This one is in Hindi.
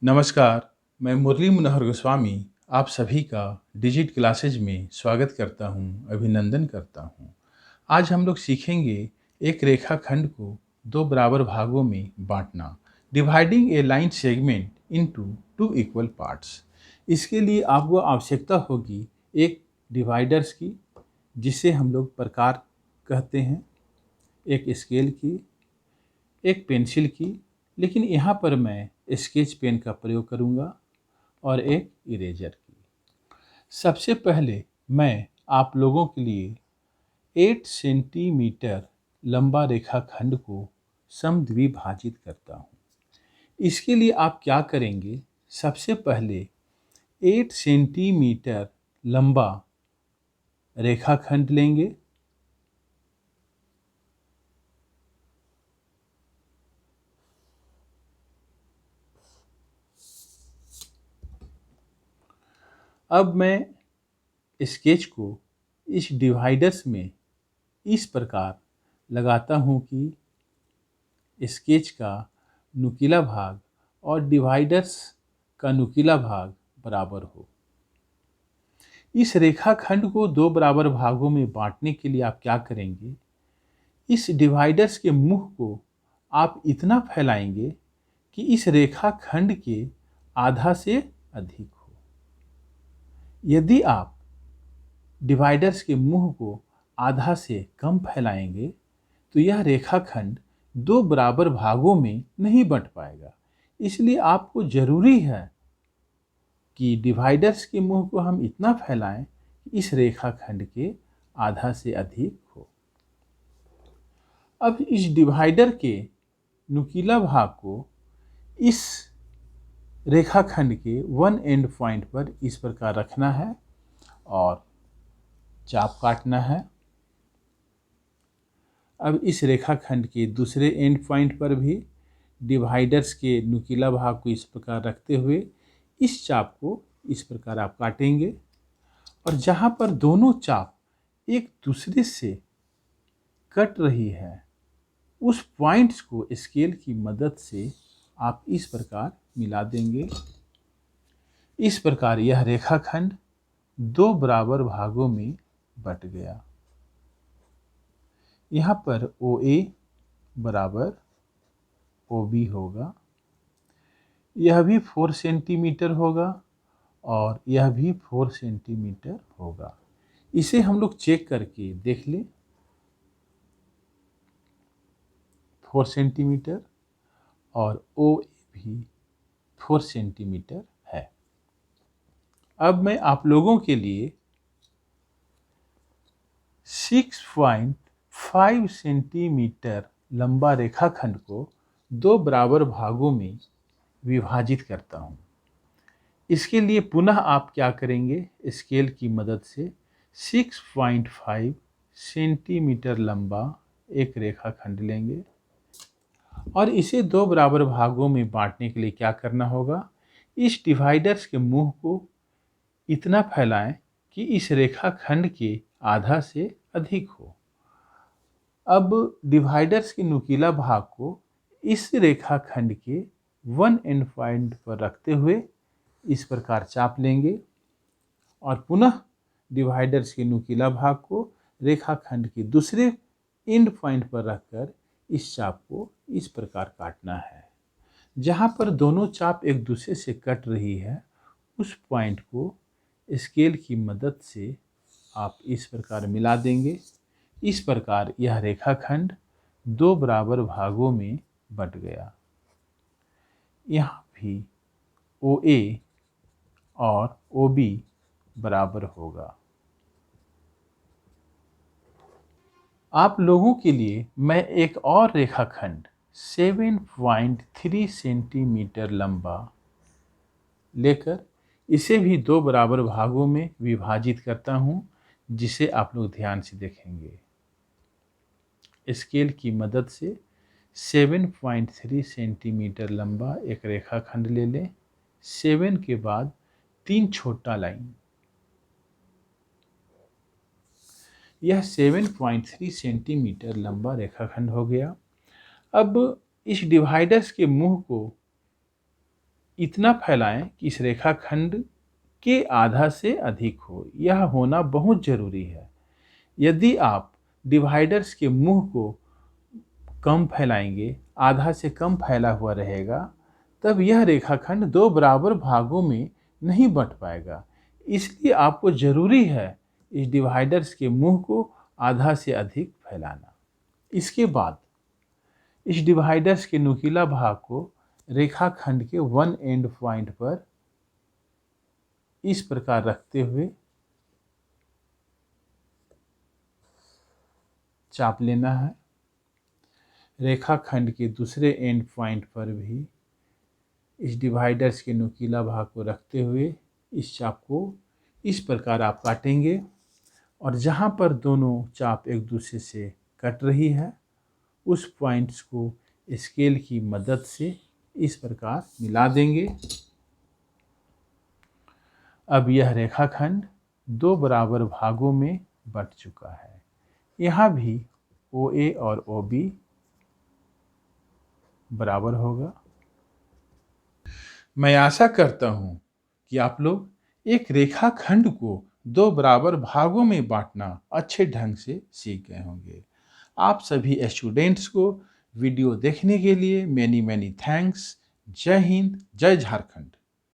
नमस्कार, मैं मुरली मनोहर गोस्वामी आप सभी का डिजिट क्लासेज में स्वागत करता हूं, अभिनंदन करता हूं। आज हम लोग सीखेंगे एक रेखाखंड को दो बराबर भागों में बांटना, dividing a line segment into two equal parts. इसके लिए आपको आवश्यकता होगी एक डिवाइडर्स की, जिसे हम लोग प्रकार कहते हैं, एक स्केल की, एक पेंसिल की, लेकिन यहाँ पर मैं स्केच पेन का प्रयोग करूँगा, और एक इरेजर की। सबसे पहले मैं आप लोगों के लिए 8 सेंटीमीटर लंबा रेखाखंड को समद्विभाजित करता हूँ। इसके लिए आप क्या करेंगे, सबसे पहले 8 सेंटीमीटर लंबा रेखाखंड लेंगे। अब मैं स्केच को इस डिवाइडर्स में इस प्रकार लगाता हूँ कि स्केच का नुकीला भाग और डिवाइडर्स का नुकीला भाग बराबर हो। इस रेखाखंड को दो बराबर भागों में बांटने के लिए आप क्या करेंगे, इस डिवाइडर्स के मुंह को आप इतना फैलाएंगे कि इस रेखाखंड के आधा से अधिक हो। यदि आप डिवाइडर्स के मुंह को आधा से कम फैलाएंगे तो यह रेखाखंड दो बराबर भागों में नहीं बंट पाएगा। इसलिए आपको जरूरी है कि डिवाइडर्स के मुंह को हम इतना फैलाएं कि इस रेखाखंड के आधा से अधिक हो। अब इस डिवाइडर के नुकीला भाग को इस रेखाखंड के वन एंड पॉइंट पर इस प्रकार रखना है और चाप काटना है। अब इस रेखाखंड के दूसरे एंड पॉइंट पर भी डिवाइडर्स के नुकीला भाग को इस प्रकार रखते हुए इस चाप को इस प्रकार आप काटेंगे, और जहाँ पर दोनों चाप एक दूसरे से कट रही है उस पॉइंट्स को स्केल की मदद से आप इस प्रकार मिला देंगे। इस प्रकार यह रेखाखंड दो बराबर भागों में बट गया। यहाँ पर OA बराबर OB होगा, यह भी 4 सेंटीमीटर होगा और यह भी 4 सेंटीमीटर होगा। इसे हम लोग चेक करके देख लें, 4 सेंटीमीटर और OA भी 4 सेंटीमीटर है। अब मैं आप लोगों के लिए 6.5 सेंटीमीटर लंबा रेखाखंड को दो बराबर भागों में विभाजित करता हूँ। इसके लिए पुनः आप क्या करेंगे, स्केल की मदद से 6.5 सेंटीमीटर लंबा एक रेखाखंड लेंगे और इसे दो बराबर भागों में बांटने के लिए क्या करना होगा, इस डिवाइडर्स के मुंह को इतना फैलाएं कि इस रेखाखंड के आधा से अधिक हो। अब डिवाइडर्स के नुकीला भाग को इस रेखाखंड के वन एंड पॉइंट पर रखते हुए इस प्रकार चाप लेंगे और पुनः डिवाइडर्स के नुकीला भाग को रेखाखंड के दूसरे एंड पॉइंट पर रखकर इस चाप को इस प्रकार काटना है। जहाँ पर दोनों चाप एक दूसरे से कट रही है उस पॉइंट को स्केल की मदद से आप इस प्रकार मिला देंगे। इस प्रकार यह रेखाखंड दो बराबर भागों में बट गया। यहाँ भी OA और OB बराबर होगा। आप लोगों के लिए मैं एक और रेखाखंड 7.3 सेंटीमीटर लंबा लेकर इसे भी दो बराबर भागों में विभाजित करता हूँ, जिसे आप लोग ध्यान से देखेंगे। स्केल की मदद से 7.3 सेंटीमीटर लंबा एक रेखाखंड ले लें। 7 के बाद 3 छोटा लाइन, यह 7.3 सेंटीमीटर लंबा रेखाखंड हो गया। अब इस डिवाइडर्स के मुंह को इतना फैलाएं कि इस रेखाखंड के आधा से अधिक हो। यह होना बहुत जरूरी है। यदि आप डिवाइडर्स के मुंह को कम फैलाएंगे, आधा से कम फैला हुआ रहेगा, तब यह रेखाखंड दो बराबर भागों में नहीं बंट पाएगा। इसलिए आपको जरूरी है इस डिवाइडर्स के मुंह को आधा से अधिक फैलाना। इसके बाद इस डिवाइडर्स के नुकीला भाग को रेखाखंड के वन एंड पॉइंट पर इस प्रकार रखते हुए चाप लेना है। रेखाखंड के दूसरे एंड पॉइंट पर भी इस डिवाइडर्स के नुकीला भाग को रखते हुए इस चाप को इस प्रकार आप काटेंगे, और जहाँ पर दोनों चाप एक दूसरे से कट रही है उस पॉइंट्स को स्केल की मदद से इस प्रकार मिला देंगे। अब यह रेखाखंड दो बराबर भागों में बंट चुका है। यहाँ भी OA और OB बराबर होगा। मैं आशा करता हूँ कि आप लोग एक रेखाखंड को दो बराबर भागों में बांटना अच्छे ढंग से सीख गए होंगे। आप सभी स्टूडेंट्स को वीडियो देखने के लिए मैनी थैंक्स। जय हिंद, जय झारखंड।